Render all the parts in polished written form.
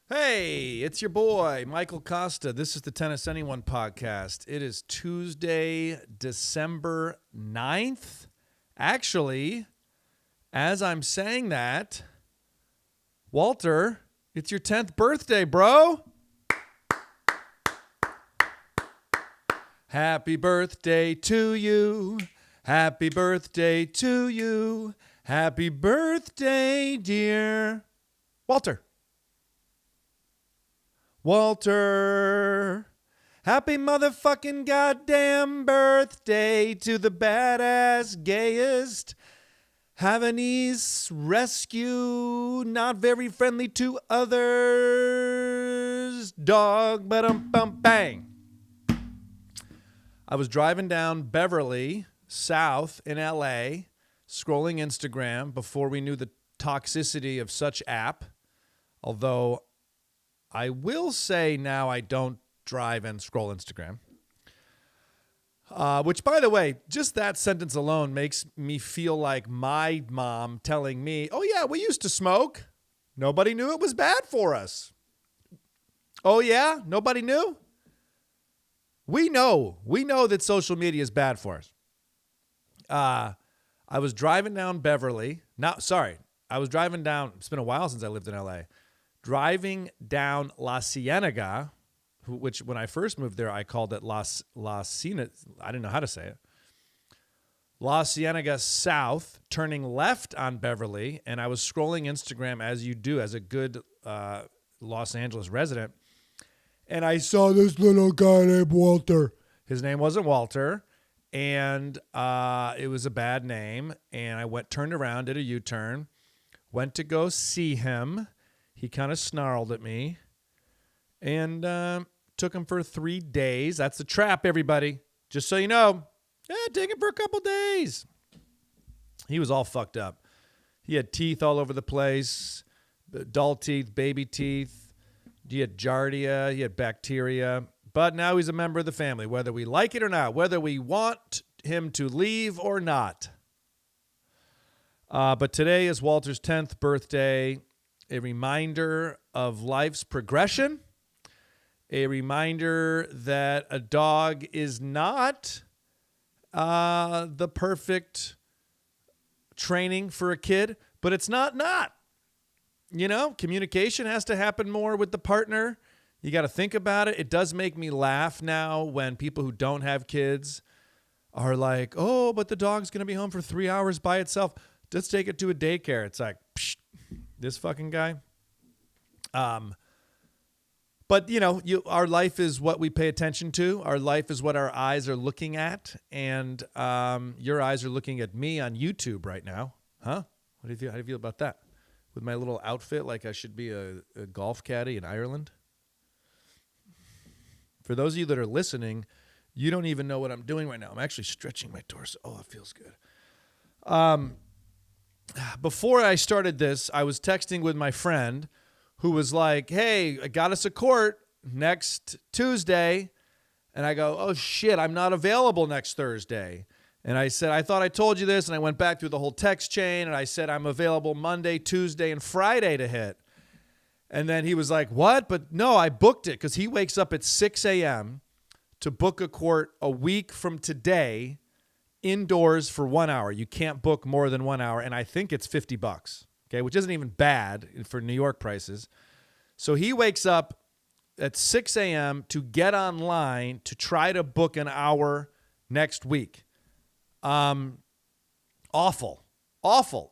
Hey, it's your boy, Michael Kosta. This is the Tennis Anyone podcast. It is Tuesday, December 9th. Actually, as I'm saying that, Walter, it's your 10th birthday, bro. Happy birthday to you. Happy birthday to you. Happy birthday, dear Walter. Walter, happy motherfucking goddamn birthday to the badass, gayest, Havanese rescue, not very friendly to others, dog, bang. I was driving down Beverly, South in LA, scrolling Instagram before we knew the toxicity of such app, although I will say now I don't drive and scroll Instagram. Which, by the way, just that sentence alone makes me feel like my mom telling me, oh, yeah, we used to smoke. Nobody knew it was bad for us. Oh, yeah? Nobody knew? We know. We know that social media is bad for us. I was driving down Beverly. I was driving down. It's been a while since I lived in L.A., driving down La Cienega, which when I first moved there, I called it La Cienega. I didn't know how to say it. La Cienega South, turning left on Beverly, and I was scrolling Instagram as you do as a good Los Angeles resident, and I saw this little guy named Walter. His name wasn't Walter, and it was a bad name, and I turned around, did a U-turn, went to go see him. He kind of snarled at me and took him for 3 days. That's the trap, everybody. Just so you know. Yeah, take him for a couple days. He was all fucked up. He had teeth all over the place, dull teeth, baby teeth. He had giardia. He had bacteria. But now he's a member of the family, whether we like it or not, whether we want him to leave or not. But today is Walter's 10th birthday. A reminder of life's progression, a reminder that a dog is not the perfect training for a kid, but it's not. You know, communication has to happen more with the partner. You got to think about it. It does make me laugh now when people who don't have kids are like, oh, but the dog's going to be home for 3 hours by itself. Let's take it to a daycare. It's like, psh, this fucking guy. But you know, our life is what we pay attention to. Our life is what our eyes are looking at. And your eyes are looking at me on YouTube right now. Huh? How do you feel about that? With my little outfit, like I should be a golf caddy in Ireland. For those of you that are listening, you don't even know what I'm doing right now. I'm actually stretching my torso. Oh, it feels good. Before I started this, I was texting with my friend who was like, hey, I got us a court next Tuesday. And I go, oh, shit, I'm not available next Thursday. And I said, I thought I told you this. And I went back through the whole text chain. And I said, I'm available Monday, Tuesday, and Friday to hit. And then he was like, what? But no, I booked it because he wakes up at 6 a.m. to book a court a week from today indoors for 1 hour. You can't book more than 1 hour. And I think it's $50, okay, which isn't even bad for New York prices. So he wakes up at 6 a.m. to get online to try to book an hour next week. Awful.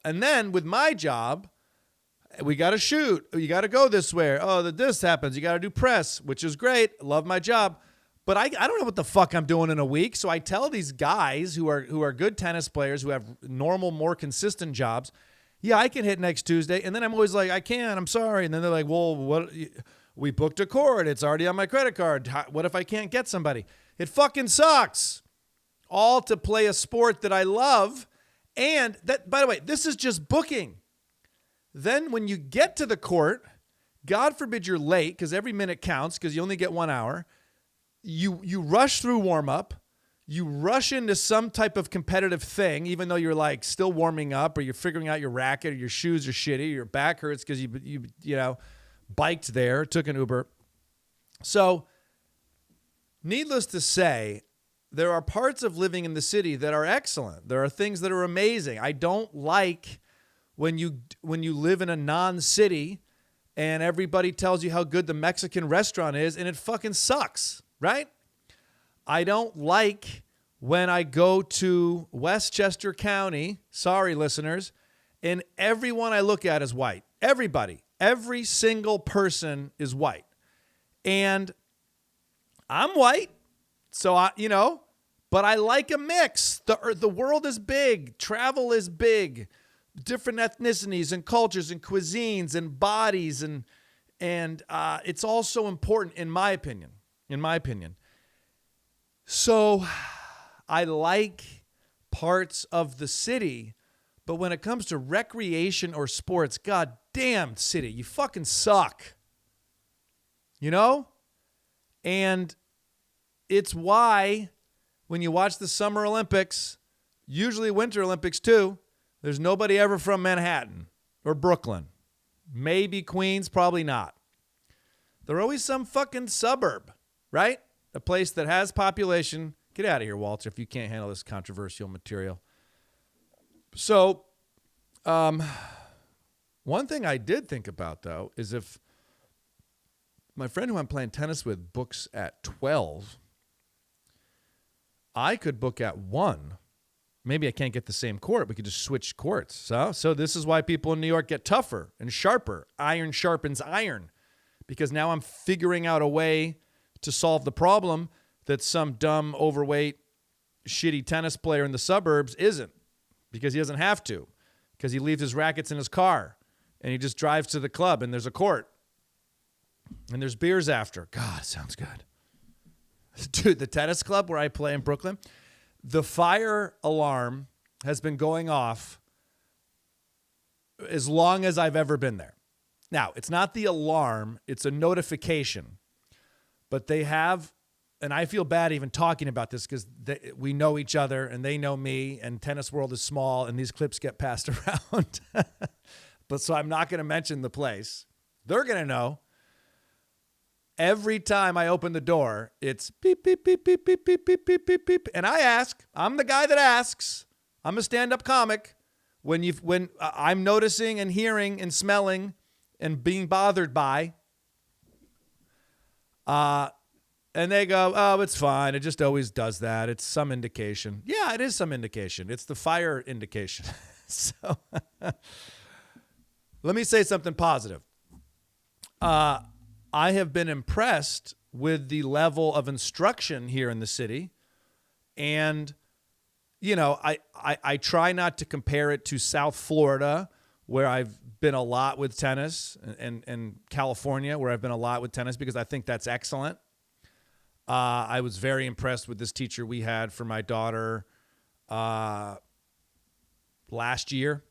And then with my job, we got to shoot. You got to go this way. Oh, this happens. You got to do press, which is great. Love my job. But I don't know what the fuck I'm doing in a week. So I tell these guys who are good tennis players who have normal, more consistent jobs, yeah, I can hit next Tuesday. And then I'm always like, I can't. I'm sorry. And then they're like, well, what? We booked a court. It's already on my credit card. What if I can't get somebody? It fucking sucks. All to play a sport that I love. And that, by the way, this is just booking. Then when you get to the court, God forbid you're late because every minute counts because you only get 1 hour. You rush through warm up. You rush into some type of competitive thing, even though you're like still warming up or you're figuring out your racket or your shoes are shitty, or your back hurts because you know, biked there, took an Uber. So, needless to say, there are parts of living in the city that are excellent. There are things that are amazing. I don't like when you live in a non-city and everybody tells you how good the Mexican restaurant is and it fucking sucks, right? I don't like when I go to Westchester County, sorry listeners, and everyone I look at is white. Everybody, every single person is white. And I'm white, so but I like a mix. The world is big. Travel is big. Different ethnicities and cultures and cuisines and bodies and it's all so important in my opinion. So I like parts of the city, but when it comes to recreation or sports, god damn city, you fucking suck. And it's why when you watch the Summer Olympics, usually Winter Olympics too, there's nobody ever from Manhattan or Brooklyn. Maybe Queens, probably not. There's always some fucking suburb, right? A place that has population. Get out of here, Walter, if you can't handle this controversial material. So, one thing I did think about, though, is if my friend who I'm playing tennis with books at 12, I could book at 1. Maybe I can't get the same court. We could just switch courts. So this is why people in New York get tougher and sharper. Iron sharpens iron. Because now I'm figuring out a way to solve the problem that some dumb, overweight, shitty tennis player in the suburbs isn't. Because he doesn't have to. Because he leaves his rackets in his car. And he just drives to the club and there's a court. And there's beers after. God, sounds good. Dude, the tennis club where I play in Brooklyn, the fire alarm has been going off as long as I've ever been there. Now, it's not the alarm, it's a notification. But they have, and I feel bad even talking about this because we know each other and they know me and tennis world is small and these clips get passed around. But so I'm not going to mention the place. They're going to know. Every time I open the door, it's beep, beep, beep, beep, beep, beep, beep, beep, beep, beep. And I ask, I'm the guy that asks. I'm a stand-up comic. When I'm noticing and hearing and smelling and being bothered by, and they go, oh, it's fine. It just always does that. It's some indication. Yeah, it is some indication. It's the fire indication. So let me say something positive. I have been impressed with the level of instruction here in the city. And, I try not to compare it to South Florida, where I've been a lot with tennis, and California, where I've been a lot with tennis, because I think that's excellent. I was very impressed with this teacher we had for my daughter last year.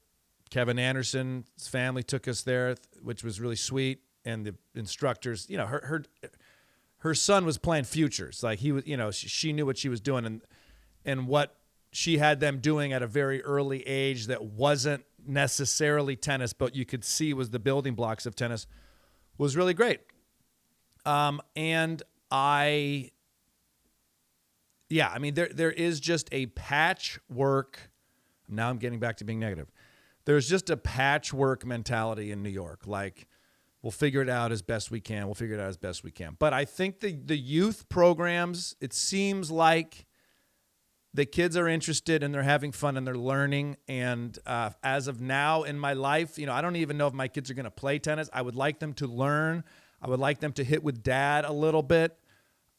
Kevin Anderson's family took us there, which was really sweet. And the instructors, her son was playing futures. Like he was, she knew what she was doing and what she had them doing at a very early age that wasn't necessarily tennis, but you could see was the building blocks of tennis, was really great. There is just a patchwork. Now I'm getting back to being negative. There's just a patchwork mentality in New York. Like, we'll figure it out as best we can. But I think the youth programs, it seems like the kids are interested and they're having fun and they're learning. And as of now in my life, I don't even know if my kids are going to play tennis. I would like them to learn. I would like them to hit with dad a little bit.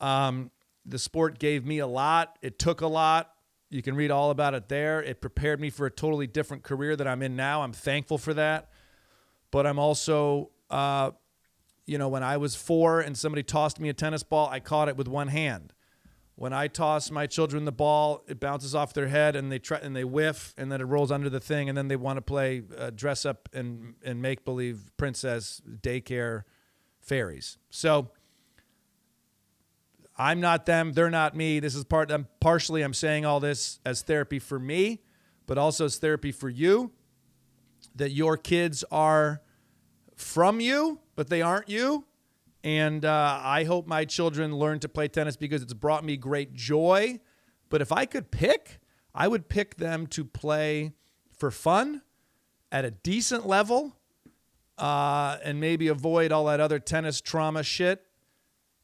The sport gave me a lot. It took a lot. You can read all about it there. It prepared me for a totally different career that I'm in now. I'm thankful for that. But I'm also... when I was 4 and somebody tossed me a tennis ball, I caught it with one hand. When I toss my children the ball, it bounces off their head and they whiff and then it rolls under the thing and then they want to play dress up and make-believe princess daycare fairies. So I'm not them. They're not me. This is partially I'm saying all this as therapy for me, but also as therapy for you, that your kids are from you but they aren't you. And I hope my children learn to play tennis because it's brought me great joy. But if I could pick, I would pick them to play for fun at a decent level and maybe avoid all that other tennis trauma shit,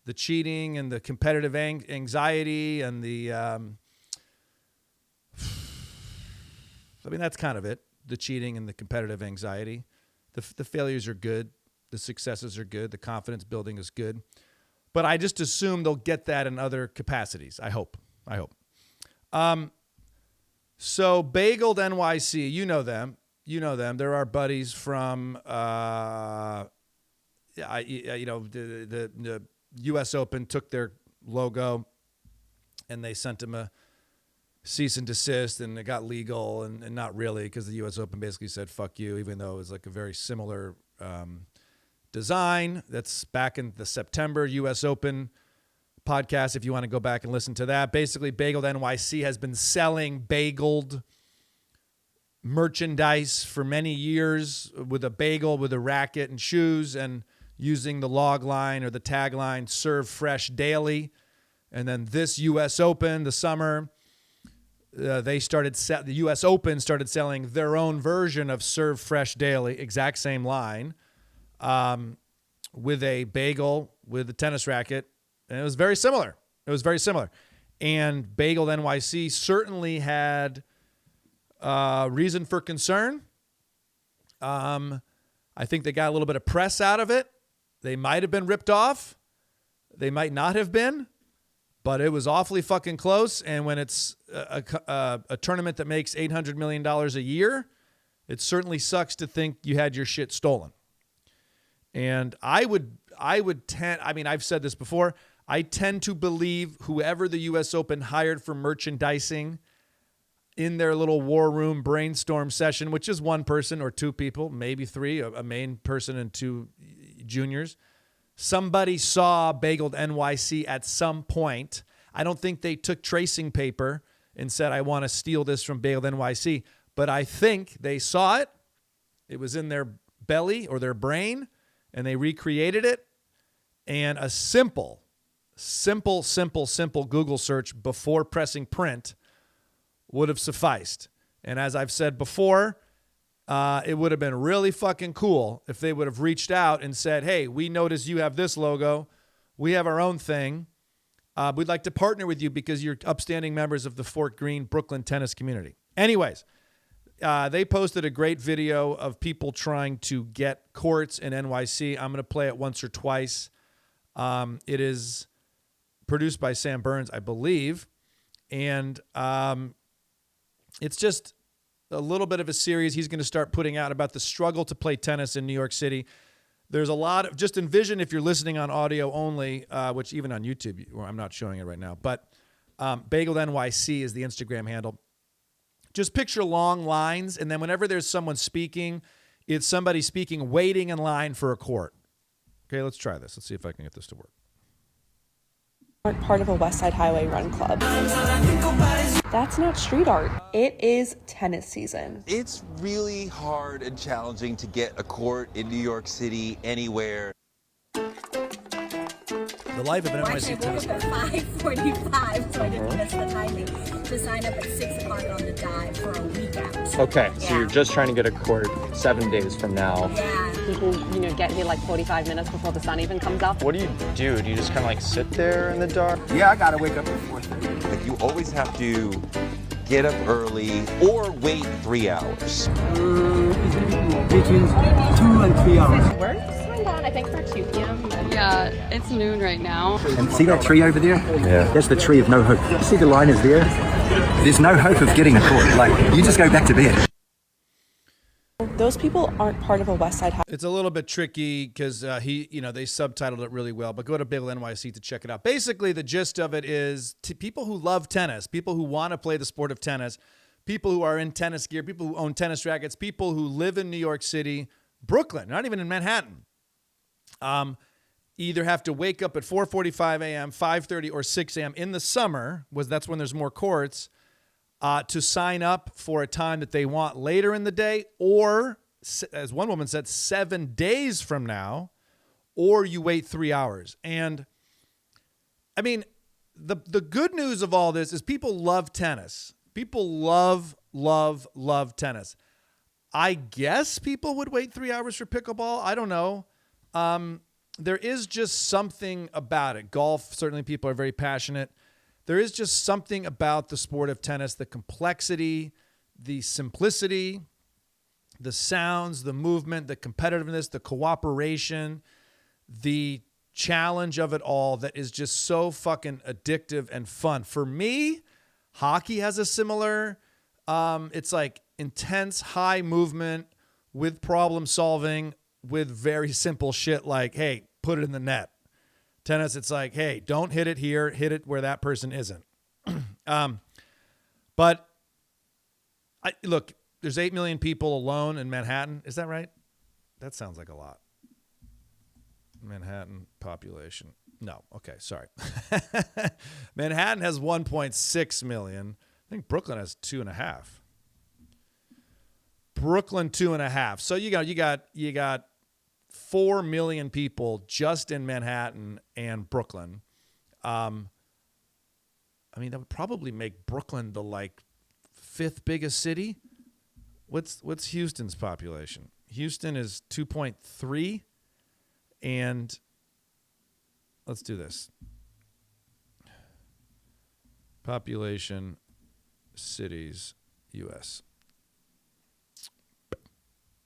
the cheating and the competitive anxiety and the, I mean, that's kind of it, the cheating and the competitive anxiety. The failures are good. The successes are good. The confidence building is good. But I just assume they'll get that in other capacities. I hope. So Bageled NYC, you know them. They're our buddies from, the U.S. Open took their logo and they sent them a cease and desist, and it got legal, and not really, because the U.S. Open basically said, fuck you, even though it was like a very similar design. That's back in the September U.S. Open podcast, if you want to go back and listen to that. Basically, Bageled NYC has been selling bageled merchandise for many years with a bagel, with a racket and shoes, and using the log line or the tagline, serve fresh daily. And then this U.S. Open, the summer, the U.S. Open started selling their own version of serve fresh daily, exact same line, with a bagel, with a tennis racket. And it was very similar. And Bageled NYC certainly had reason for concern. I think they got a little bit of press out of it. They might have been ripped off. They might not have been. But it was awfully fucking close. And when it's a tournament that makes $800 million a year, it certainly sucks to think you had your shit stolen. And I've said this before, I tend to believe whoever the U.S. Open hired for merchandising in their little war room brainstorm session, which is one person or two people, maybe three, a main person and two juniors. Somebody saw Bageled NYC at some point. I don't think they took tracing paper and said, I want to steal this from Bageled NYC. But I think they saw it. It was in their belly or their brain, and they recreated it. And a simple Google search before pressing print would have sufficed. And as I've said before, it would have been really fucking cool if they would have reached out and said, hey, we noticed you have this logo. We have our own thing. We'd like to partner with you because you're upstanding members of the Fort Greene, Brooklyn tennis community. Anyways, they posted a great video of people trying to get courts in NYC. I'm going to play it once or twice. It is produced by Sam Burns, I believe. And it's just a little bit of a series he's going to start putting out about the struggle to play tennis in New York City. There's a lot of, just envision if you're listening on audio only, which even on YouTube, I'm not showing it right now, but Bageled NYC is the Instagram handle. Just picture long lines, and then whenever there's someone speaking, it's somebody speaking, waiting in line for a court. Okay, let's try this. Let's see if I can get this to work. Aren't part of a West Side Highway run club. That's not street art. It is tennis season. It's really hard and challenging to get a court in New York City anywhere. The life of an NYC tennis player. I woke up at 5:45, so I didn't miss the timing, to sign up at 6 o'clock on the dime for a week out. Okay, so you're just trying to get a court 7 days from now. Yeah. People, get here like 45 minutes before the sun even comes up. What do? Do you just kind of like sit there in the dark? Yeah, I gotta wake up at 4:30. Like you always have to get up early or wait 3 hours. Between 2 and 3 hours. We're signed on, I think, for 2 p.m. Yeah, it's noon right now. And see that tree over there? Yeah. That's the tree of no hope. See the line is there? There's no hope of getting a court. Like, you just go back to bed. Those people aren't part of a West Side Highway. It's a little bit tricky because they subtitled it really well, but go to Bageled NYC to check it out. Basically, the gist of it is to people who love tennis, people who want to play the sport of tennis, people who are in tennis gear, people who own tennis rackets, people who live in New York City, Brooklyn, not even in Manhattan. Either have to wake up at 4:45 a.m., 5:30, or 6 a.m. in the summer, that's when there's more courts, to sign up for a time that they want later in the day, or, as one woman said, 7 days from now, or you wait 3 hours. And I mean, the good news of all this is people love tennis. People love tennis. I guess people would wait 3 hours for pickleball. I don't know. There is just something about it. Golf, certainly people are very passionate. There is just something about the sport of tennis, the complexity, the simplicity, the sounds, the movement, the competitiveness, the cooperation, the challenge of it all that is just so fucking addictive and fun. For me, hockey has a similar, it's like intense, high movement with problem solving with very simple shit like, hey, put it in the net. Tennis, it's like, hey, don't hit it here, hit it where that person isn't. But look, there's 8 million people alone in Manhattan. Is that right? That sounds like a lot. Manhattan population. No. Okay. Sorry. Manhattan has 1.6 million. I think Brooklyn has 2.5. Brooklyn 2.5. So you got 4 million people just in Manhattan and Brooklyn. I mean, that would probably make Brooklyn the like 5th biggest city. What's Houston's population? Houston is 2.3. And let's do this. Population, cities, U.S.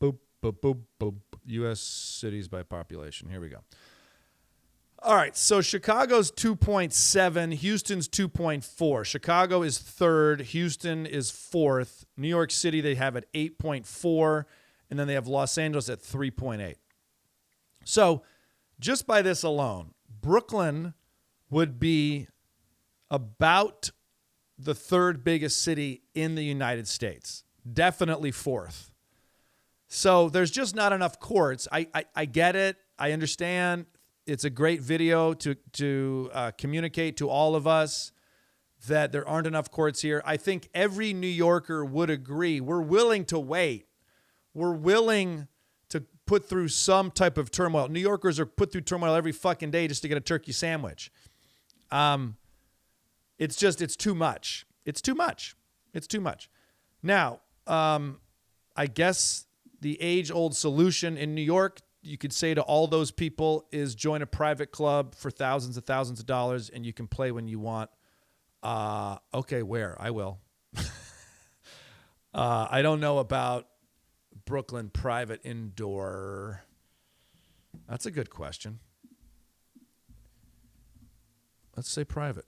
Boop, boop, boop, boop. U.S. cities by population. Here we go. All right, so Chicago's 2.7, Houston's 2.4. Chicago is 3rd, Houston is 4th. New York City, they have at 8.4, and then they have Los Angeles at 3.8. So just by this alone, Brooklyn would be about the 3rd biggest city in the United States. Definitely 4th. So there's just not enough courts. I get it. I understand. It's a great video to communicate to all of us that there aren't enough courts here. I think every New Yorker would agree. We're willing to wait. We're willing to put through some type of turmoil. New Yorkers are put through turmoil every fucking day just to get a turkey sandwich. It's too much. It's too much. It's too much. Now, I guess the age-old solution in New York, you could say to all those people, is join a private club for thousands of dollars and you can play when you want. Okay, where? I will. I don't know about Brooklyn private indoor. That's a good question. Let's say private.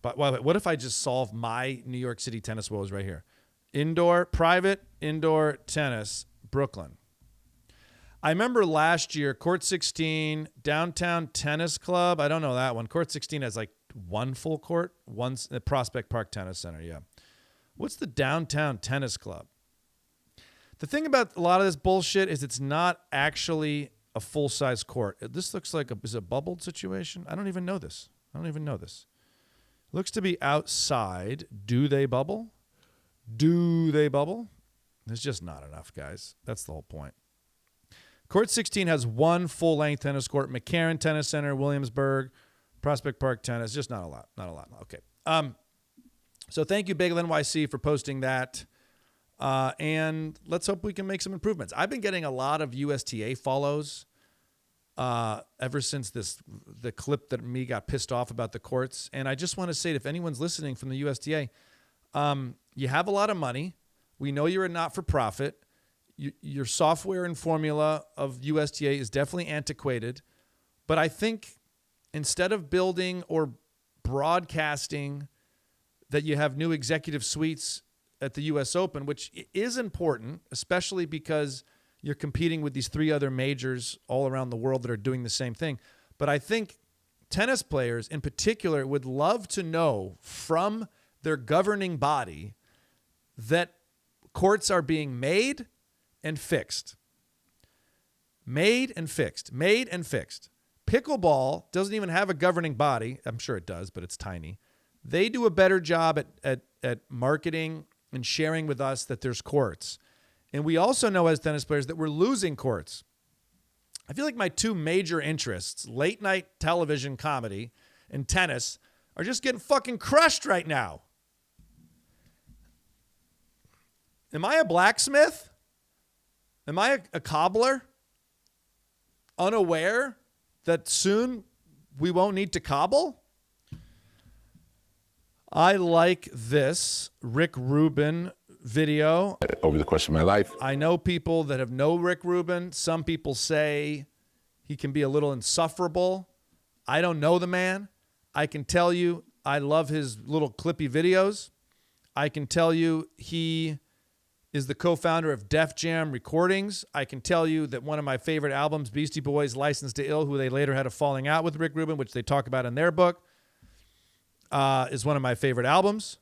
But wait, what if I just solve my New York City tennis woes right here? Private indoor tennis, Brooklyn. I remember last year, Court 16, Downtown Tennis Club. I don't know that one. Court 16 has like one full court, one's the Prospect Park Tennis Center. Yeah. What's the Downtown Tennis Club? The thing about a lot of this bullshit is it's not actually a full-size court. This looks like is a bubbled situation. I don't even know this. Looks to be outside. Do they bubble? There's just not enough, guys. That's the whole point. Court 16 has one full-length tennis court. McCarran Tennis Center, Williamsburg, Prospect Park Tennis. Just not a lot. Okay. So thank you, Bageled NYC, for posting that. And let's hope we can make some improvements. I've been getting a lot of USTA follows ever since the clip that me got pissed off about the courts. And I just want to say, if anyone's listening from the USTA, you have a lot of money. We know you're a not-for-profit. Your software and formula of USTA is definitely antiquated. But I think instead of building or broadcasting that you have new executive suites at the U.S. Open, which is important, especially because you're competing with these 3 other majors all around the world that are doing the same thing. But I think tennis players in particular would love to know from their governing body that courts are being made and fixed. Made and fixed. Pickleball doesn't even have a governing body. I'm sure it does, but it's tiny. They do a better job at marketing and sharing with us that there's courts. And we also know as tennis players that we're losing courts. I feel like my two major interests, late night television comedy and tennis, are just getting fucking crushed right now. Am I a blacksmith? Am I a cobbler? Unaware that soon we won't need to cobble? I like this Rick Rubin video. Over the course of my life. I know people that have known Rick Rubin. Some people say he can be a little insufferable. I don't know the man. I can tell you I love his little clippy videos. I can tell you he is the co-founder of Def Jam Recordings. I can tell you that one of my favorite albums, Beastie Boys' Licensed to Ill, who they later had a falling out with Rick Rubin, which they talk about in their book, is one of my favorite albums.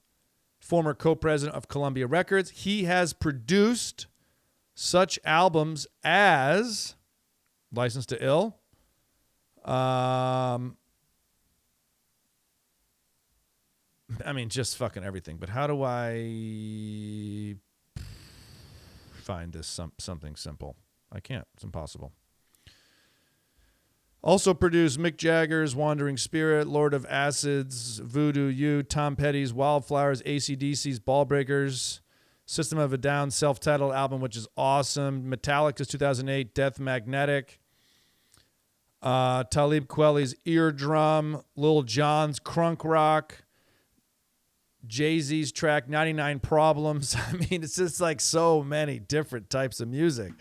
Former co-president of Columbia Records. He has produced such albums as Licensed to Ill, I mean, just fucking everything. But how do I find this something simple? I can't. It's impossible. Also produced Mick Jagger's Wandering Spirit, Lord of Acids, Voodoo You, Tom Petty's Wildflowers, AC/DC's Ballbreakers, System of a Down self-titled album, which is awesome, Metallica's 2008 Death Magnetic, Talib Kweli's Eardrum, Lil Jon's Crunk Rock, Jay-Z's track 99 Problems. I mean, it's just like so many different types of music.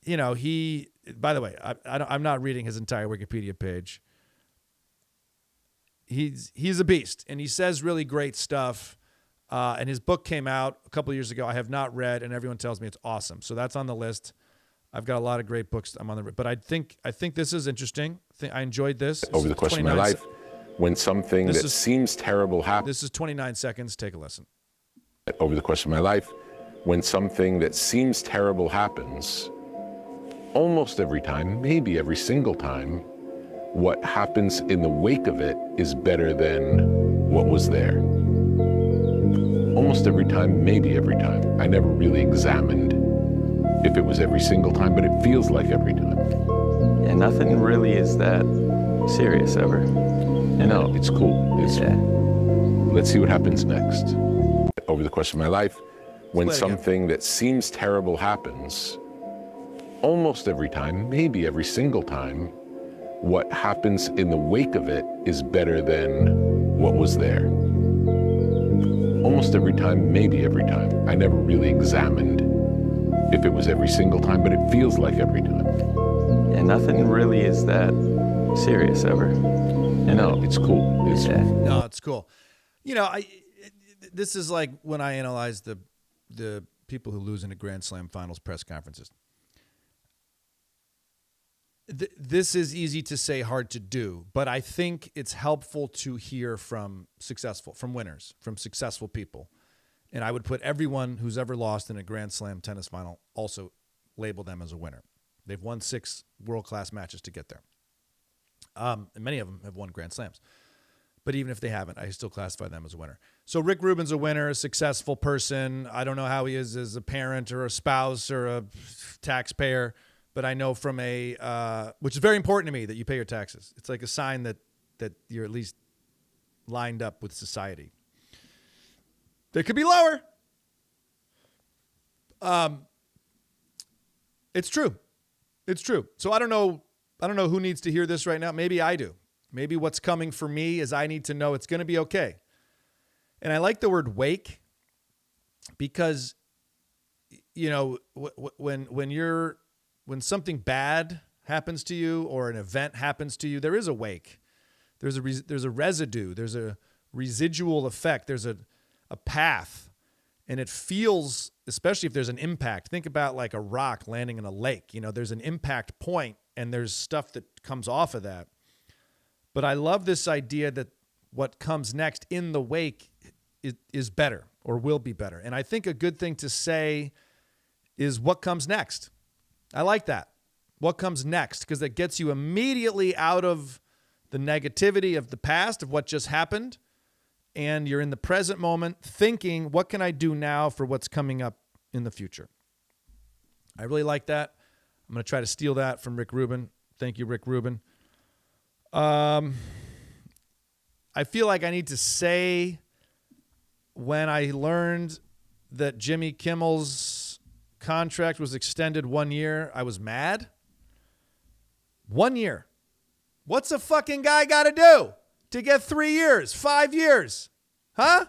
You know, he, by the way, I'm not reading his entire Wikipedia page. He's a beast, and he says really great stuff. And his book came out a couple of years ago. I have not read, and everyone tells me it's awesome. So that's on the list. I've got a lot of great books. I'm on the, but I think this is interesting. I enjoyed this. Over the course of my life, when something that seems terrible happens. This is 29 seconds. Take a listen. Over the course of my life, when something that seems terrible happens, almost every time, maybe every single time, what happens in the wake of it is better than what was there. Almost every time, maybe every time. I never really examined if it was every single time, but it feels like every time. Yeah, nothing really is that serious ever. You know, it's cool. Let's see what happens next. Over the course of my life, when something that seems terrible happens, almost every time, maybe every single time, what happens in the wake of it is better than what was there. Almost every time, maybe every time. I never really examined if it was every single time, but it feels like every time. Yeah, nothing really is that serious ever. You know, it's cool. No, it's cool. You know, this is like when I analyze the people who lose in a Grand Slam finals press conferences. This is easy to say, hard to do, but I think it's helpful to hear from winners, from successful people. And I would put everyone who's ever lost in a Grand Slam tennis final, also label them as a winner. They've won 6 world-class matches to get there. And many of them have won Grand Slams. But even if they haven't, I still classify them as a winner. So Rick Rubin's a winner, a successful person. I don't know how he is as a parent or a spouse or a taxpayer, but I know from which is very important to me, that you pay your taxes. It's like a sign that you're at least lined up with society. They could be lower. It's true. It's true. So I don't know who needs to hear this right now. Maybe I do. Maybe what's coming for me is I need to know it's going to be okay. And I like the word wake because, you know, when something bad happens to you or an event happens to you, there is a wake. There's a residue. There's a residual effect. There's a path. And it feels, especially if there's an impact, think about like a rock landing in a lake. You know, there's an impact point and there's stuff that comes off of that. But I love this idea that what comes next in the wake is better or will be better. And I think a good thing to say is what comes next. I like that. What comes next? Because that gets you immediately out of the negativity of the past, of what just happened. And you're in the present moment thinking, what can I do now for what's coming up in the future? I really like that. I'm going to try to steal that from Rick Rubin. Thank you, Rick Rubin. I feel like I need to say when I learned that Jimmy Kimmel's contract was extended 1 year, I was mad. 1 year. What's a fucking guy got to do to get 3 years, 5 years? Huh?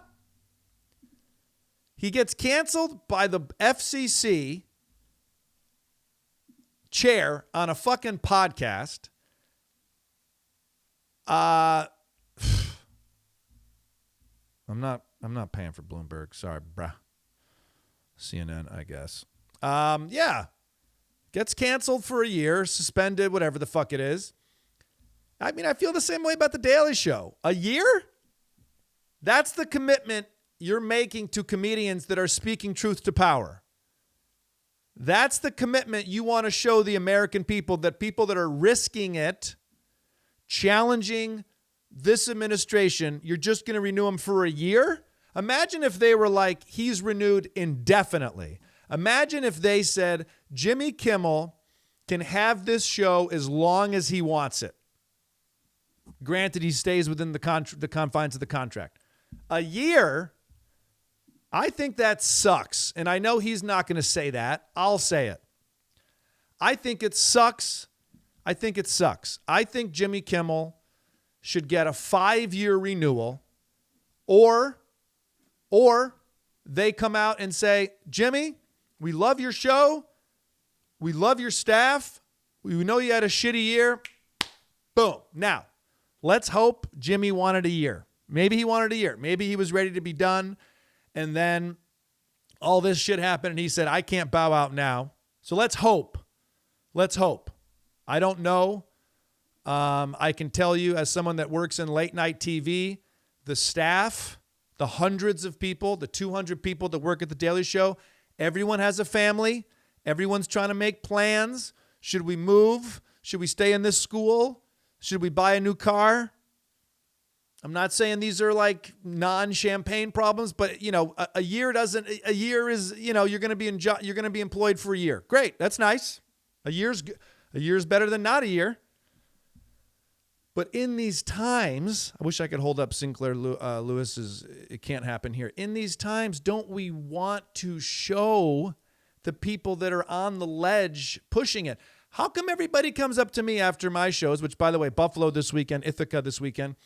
He gets canceled by the FCC chair on a fucking podcast. I'm not paying for Bloomberg. Sorry, bruh. CNN, I guess. Yeah. Gets canceled for a year, suspended, whatever the fuck it is. I mean, I feel the same way about The Daily Show. A year? That's the commitment you're making to comedians that are speaking truth to power. That's the commitment you want to show the American people, that people that are risking it, challenging this administration, you're just going to renew him for a year? Imagine if they were like, he's renewed indefinitely. Imagine if they said, Jimmy Kimmel can have this show as long as he wants it. Granted, he stays within the confines of the contract. A year, I think that sucks. And I know he's not going to say that. I'll say it. I think it sucks. I think Jimmy Kimmel should get a 5-year renewal, or they come out and say, Jimmy, we love your show. We love your staff. We know you had a shitty year. Boom. Now, let's hope Jimmy wanted a year. Maybe he wanted a year. Maybe he was ready to be done. And then all this shit happened and he said, I can't bow out now. So let's hope. Let's hope. I don't know. I can tell you, as someone that works in late night TV, the staff, the hundreds of people, the 200 people that work at The Daily Show, everyone has a family. Everyone's trying to make plans. Should we move? Should we stay in this school? Should we buy a new car? I'm not saying these are like non-champagne problems, but a year is, you're going to be employed for a year. Great. That's nice. A year's better than not a year. But in these times, I wish I could hold up Sinclair Lewis's It Can't Happen Here. In these times, don't we want to show the people that are on the ledge pushing it? How come everybody comes up to me after my shows, which, by the way, Buffalo this weekend, Ithaca this weekend,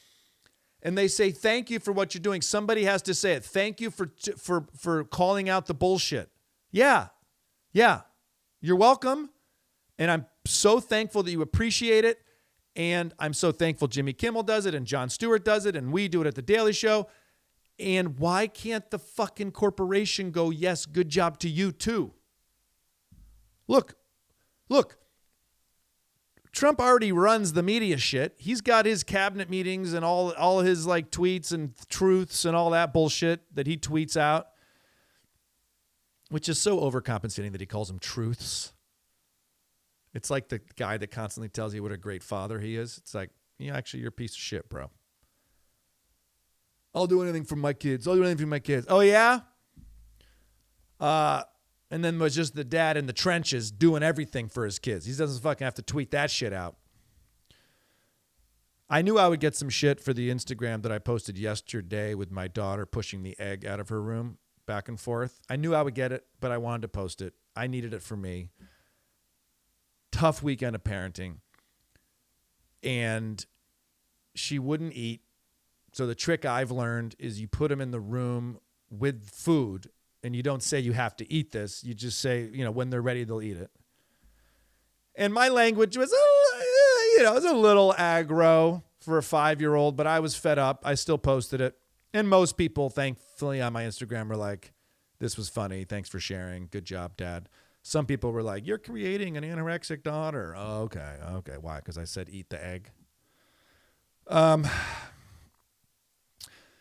and they say, thank you for what you're doing. Somebody has to say it. Thank you for calling out the bullshit. Yeah. You're welcome. And I'm so thankful that you appreciate it. And I'm so thankful Jimmy Kimmel does it and Jon Stewart does it and we do it at The Daily Show. And why can't the fucking corporation go, yes, good job to you too? Look. Trump already runs the media shit. He's got his cabinet meetings and all his like tweets and truths and all that bullshit that he tweets out, which is so overcompensating that he calls them truths. It's like the guy that constantly tells you what a great father he is. It's like, actually, you're a piece of shit, bro. I'll do anything for my kids. Oh, yeah? And then was just the dad in the trenches doing everything for his kids. He doesn't fucking have to tweet that shit out. I knew I would get some shit for the Instagram that I posted yesterday with my daughter pushing the egg out of her room back and forth. I knew I would get it, but I wanted to post it. I needed it for me. Tough weekend of parenting. And she wouldn't eat. So the trick I've learned is you put them in the room with food and you don't say you have to eat this. You just say, when they're ready, they'll eat it. And my language was, it was a little aggro for a 5-year-old, but I was fed up. I still posted it. And most people, thankfully, on my Instagram were like, this was funny. Thanks for sharing. Good job, Dad. Some people were like, you're creating an anorexic daughter. Oh, okay. Why? Because I said eat the egg.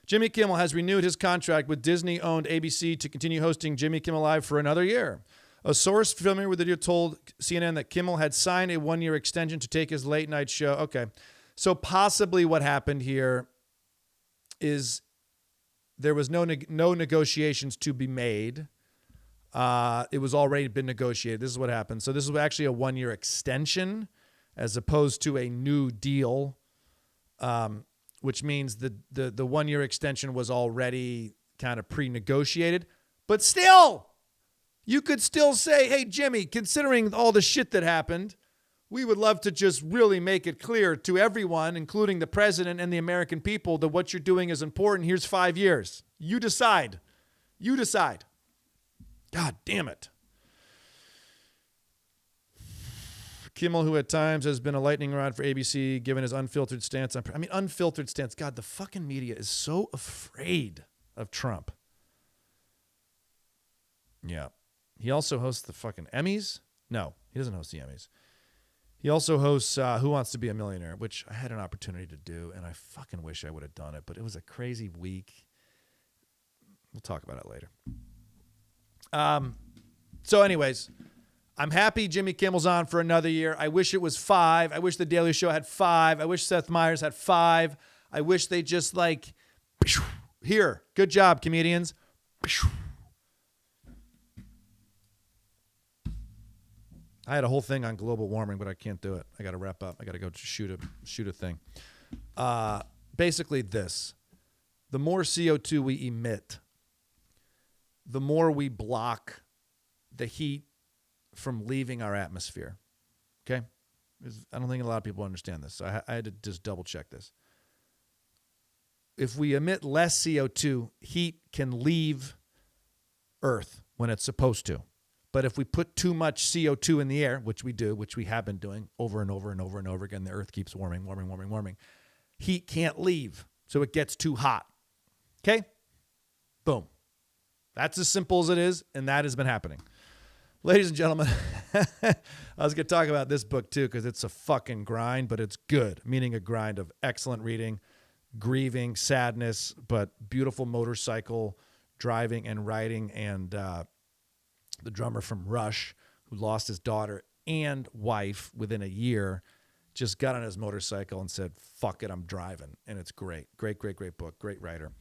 Jimmy Kimmel has renewed his contract with Disney-owned ABC to continue hosting Jimmy Kimmel Live for another year. A source familiar with the deal told CNN that Kimmel had signed a 1-year extension to take his late-night show. Okay. So possibly what happened here is there was no negotiations to be made. It was already been negotiated. This is what happened. So this is actually a 1-year extension as opposed to a new deal, which means the 1-year extension was already kind of pre-negotiated. But still, you could still say, hey, Jimmy, considering all the shit that happened, we would love to just really make it clear to everyone, including the president and the American people, that what you're doing is important. Here's 5 years. You decide. You decide. God damn it. Kimmel, who at times has been a lightning rod for ABC, given his unfiltered stance on... unfiltered stance. God, the fucking media is so afraid of Trump. Yeah. He also hosts the fucking Emmys. No, he doesn't host the Emmys. He also hosts Who Wants to Be a Millionaire, which I had an opportunity to do, and I fucking wish I would have done it, but it was a crazy week. We'll talk about it later. So anyways, I'm happy Jimmy Kimmel's on for another year. I wish it was 5. I wish The Daily Show had 5. I wish Seth Meyers had 5. I wish they just here, good job, comedians. I had a whole thing on global warming, but I can't do it. I got to wrap up. I got to go shoot a thing. Basically this, the more CO2 we emit, the more we block the heat from leaving our atmosphere. Okay? I don't think a lot of people understand this. So I had to just double check this. If we emit less CO2, heat can leave Earth when it's supposed to. But if we put too much CO2 in the air, which we do, which we have been doing over and over and over and over again, the Earth keeps warming. Heat can't leave, so it gets too hot. Okay? Boom. That's as simple as it is, and that has been happening. Ladies and gentlemen, I was going to talk about this book too because it's a fucking grind, but it's good, meaning a grind of excellent reading, grieving, sadness, but beautiful motorcycle driving and riding, and the drummer from Rush, who lost his daughter and wife within a year, just got on his motorcycle and said, fuck it, I'm driving. And it's great. Great book. Great writer.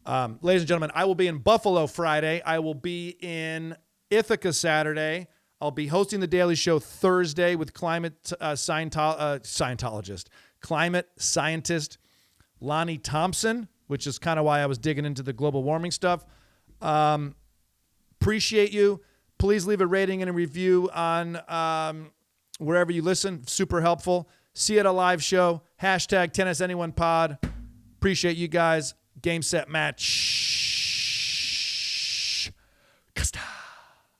Ladies and gentlemen, I will be in Buffalo Friday. I will be in Ithaca Saturday. I'll be hosting The Daily Show Thursday with climate scientist Lonnie Thompson, which is kind of why I was digging into the global warming stuff. Appreciate you. Please leave a rating and a review on wherever you listen. Super helpful. See you at a live show. #TennisAnyonePod. Appreciate you guys. Game, set, match.